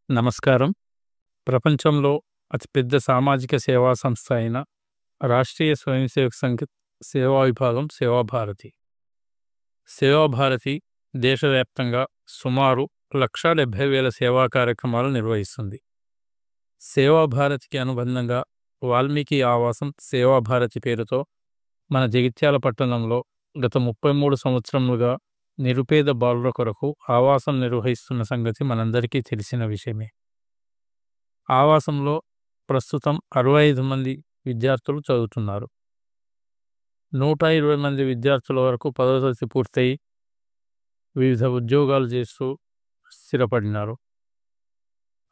నమస్కారం. ప్రపంచంలో అతిపెద్ద సామాజిక సేవా సంస్థ అయిన రాష్ట్రీయ స్వయం సేవక్ సంఘ్ సేవా విభాగం సేవాభారతి. సేవాభారతి దేశవ్యాప్తంగా సుమారు 1,70,000 సేవా కార్యక్రమాలు నిర్వహిస్తుంది. సేవాభారతికి అనుబంధంగా వాల్మీకి ఆవాసం సేవాభారతి పేరుతో మన జగిత్యాల పట్టణంలో గత 33 సంవత్సరములుగా నిరుపేద బాలుర కొరకు ఆవాసం నిర్వహిస్తున్న సంగతి మనందరికీ తెలిసిన విషయమే. ఆవాసంలో ప్రస్తుతం 65 మంది విద్యార్థులు చదువుతున్నారు. 120 మంది విద్యార్థుల వరకు 10వ తరగతి పూర్తయి వివిధ ఉద్యోగాలు చేస్తూ స్థిరపడినారు.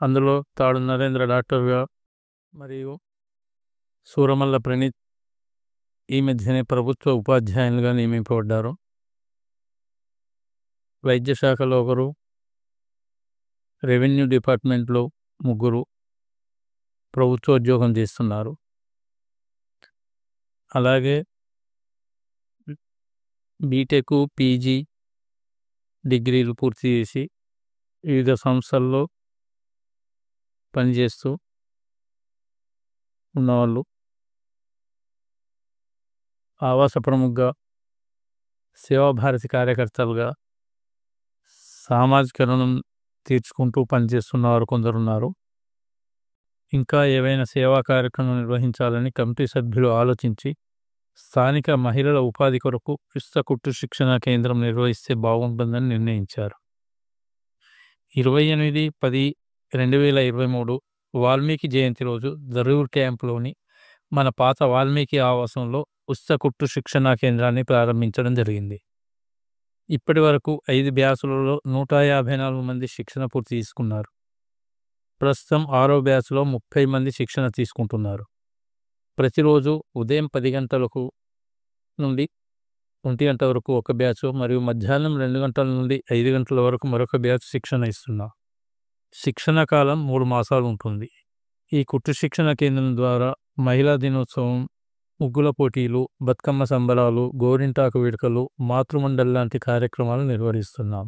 అందులో తాడు నరేంద్ర డాక్టర్గా మరియు సూరమల్ల ప్రణీత్ ఈ మధ్యనే ప్రభుత్వ ఉపాధ్యాయులుగా నియమింపబడ్డారు. వైద్య శాఖలో ఒకరు, రెవెన్యూ డిపార్ట్మెంట్లో 3 ప్రభుత్వ ఉద్యోగం చేస్తున్నారు. అలాగే బీటెక్, పీజీ డిగ్రీలు పూర్తి చేసి వివిధ సంస్థల్లో పనిచేస్తూ ఉన్నవాళ్ళు, ఆవాస ప్రముఖగా, సేవాభారతి కార్యకర్తలుగా సామాజిక రుణం తీర్చుకుంటూ పనిచేస్తున్నవారు కొందరున్నారు. ఇంకా ఏవైనా సేవా కార్యక్రమం నిర్వహించాలని కమిటీ సభ్యులు ఆలోచించి స్థానిక మహిళల ఉపాధి కొరకు ఉచిత కుట్టు శిక్షణ కేంద్రం నిర్వహిస్తే బాగుంటుందని నిర్ణయించారు. 28/10/2023 వాల్మీకి జయంతి రోజు దరూర్ క్యాంపులోని మన పాత వాల్మీకి ఆవాసంలో ఉచిత కుట్టు శిక్షణా కేంద్రాన్ని ప్రారంభించడం జరిగింది. ఇప్పటి వరకు 5 బ్యాచులలో 154 మంది శిక్షణ పూర్తి తీసుకున్నారు. ప్రస్తుతం 6వ బ్యాచ్లో 30 మంది శిక్షణ తీసుకుంటున్నారు. ప్రతిరోజు ఉదయం 10 గంటలకు నుండి 1 గంట వరకు ఒక బ్యాచ్ మరియు మధ్యాహ్నం 2 గంటల నుండి 5 గంటల వరకు మరొక బ్యాచ్ శిక్షణ ఇస్తున్నాం. శిక్షణ కాలం 3 మాసాలు ఉంటుంది. ఈ కుట్టు శిక్షణ కేంద్రం ద్వారా మహిళా దినోత్సవం, ముగ్గుల పోటీలు, బతుకమ్మ సంబరాలు, గోరింటాకు వేడుకలు, మాతృమండలి లాంటి కార్యక్రమాలు నిర్వహిస్తున్నాం.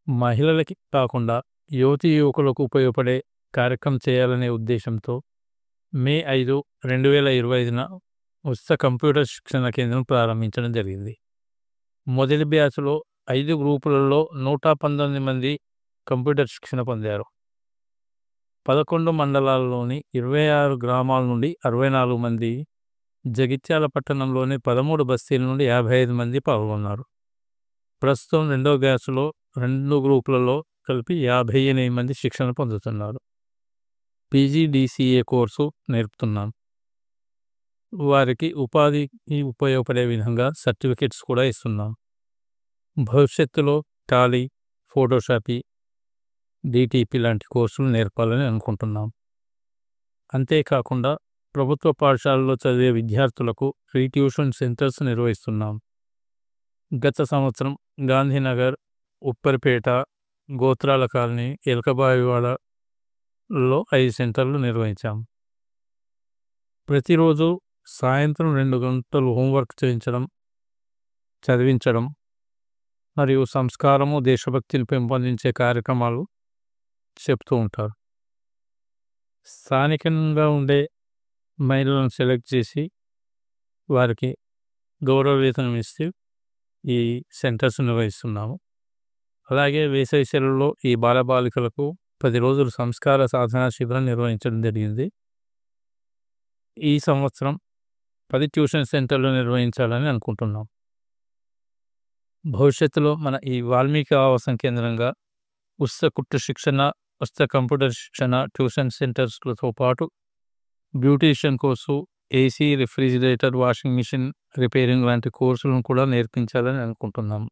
మహిళలకి కాకుండా యువతీ యువకులకు ఉపయోగపడే కార్యక్రమం చేయాలనే ఉద్దేశంతో మే 5, 2025న ఉచిత కంప్యూటర్ శిక్షణ కేంద్రం ప్రారంభించడం జరిగింది. మొదటి బ్యాచ్లో 5 గ్రూపులలో 119 మంది కంప్యూటర్ శిక్షణ పొందారు. 11 మండలాల్లోని 26 గ్రామాల నుండి 64 మంది, జగిత్యాల పట్టణంలోని 13 బస్తీల నుండి 55 మంది పాల్గొన్నారు. ప్రస్తుతం 2వ బ్యాచ్లో 2 గ్రూపులలో కలిపి 58 మంది శిక్షణ పొందుతున్నారు. PGDCA కోర్సు నేర్పుతున్నాం. వారికి ఉపాధికి ఉపయోగపడే విధంగా సర్టిఫికెట్స్ కూడా ఇస్తున్నాం. భవిష్యత్తులో టాలీ, ఫోటోషాపీ, DTP లాంటి కోర్సులు నేర్పాలని అనుకుంటున్నాం. అంతేకాకుండా ప్రభుత్వ పాఠశాలలో చదివే విద్యార్థులకు ఫ్రీ ట్యూషన్ సెంటర్స్ నిర్వహిస్తున్నాం. గత సంవత్సరం గాంధీనగర్, ఉప్పరిపేట, గోత్రాల కాలనీ, ఎలకబావివాడలో 5 సెంటర్లు నిర్వహించాం. ప్రతిరోజు సాయంత్రం 2 గంటలు హోంవర్క్ చేయించడం, చదివించడం మరియు సంస్కారము, దేశభక్తిని పెంపొందించే కార్యక్రమాలు చెప్తూ ఉంటారు. స్థానికంగా ఉండే మహిళలను సెలెక్ట్ చేసి వారికి గౌరవ వేతనం ఇస్తూ ఈ సెంటర్స్ నిర్వహిస్తున్నాము. అలాగే వేసవి సెలవుల్లో ఈ బాలబాలికలకు 10 రోజులు సంస్కార సాధన శిబిరం నిర్వహించడం జరిగింది. ఈ సంవత్సరం 10 ట్యూషన్ సెంటర్లు నిర్వహించాలని అనుకుంటున్నాం. భవిష్యత్తులో మన ఈ వాల్మీకి ఆవాసం కేంద్రంగా ఉచిత కుట్టు శిక్షణ, ఉచిత కంప్యూటర్ శిక్షణ, ట్యూషన్ సెంటర్స్లతో పాటు beautician course, AC, refrigerator, washing machine repairing లాంటి కోర్సులను కూడా నేర్పించాలని అనుకుంటున్నాము.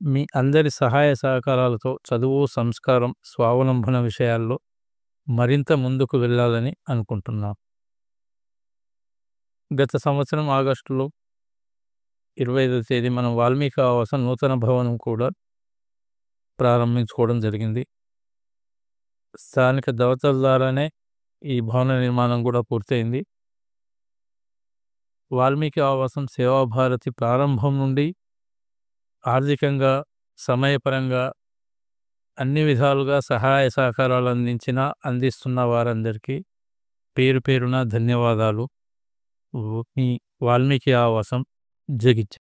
మీ అందరి సహాయ సహకారాలతో చదువు, సంస్కారం, స్వావలంబన విషయాల్లో మరింత ముందుకు వెళ్ళాలని అనుకుంటున్నాం. గత సంవత్సరం ఆగస్టులో 25వ తేదీ మనం వాల్మీకి ఆవాసం నూతన భవనం కూడా ప్రారంభించుకోవడం జరిగింది. స్థానిక దళితుల ద్వారానే ఈ భవన నిర్మాణం కూడా పూర్తయింది. వాల్మీకి ఆవాసం సేవాభారతి ప్రారంభం నుండి ఆర్థికంగా, సమయపరంగా అన్ని విధాలుగా సహాయ సహకారాలు అందిస్తున్న వారందరికీ పేరు పేరున ధన్యవాదాలు. మీ వాల్మీకి ఆవాసం జగిత్యాల.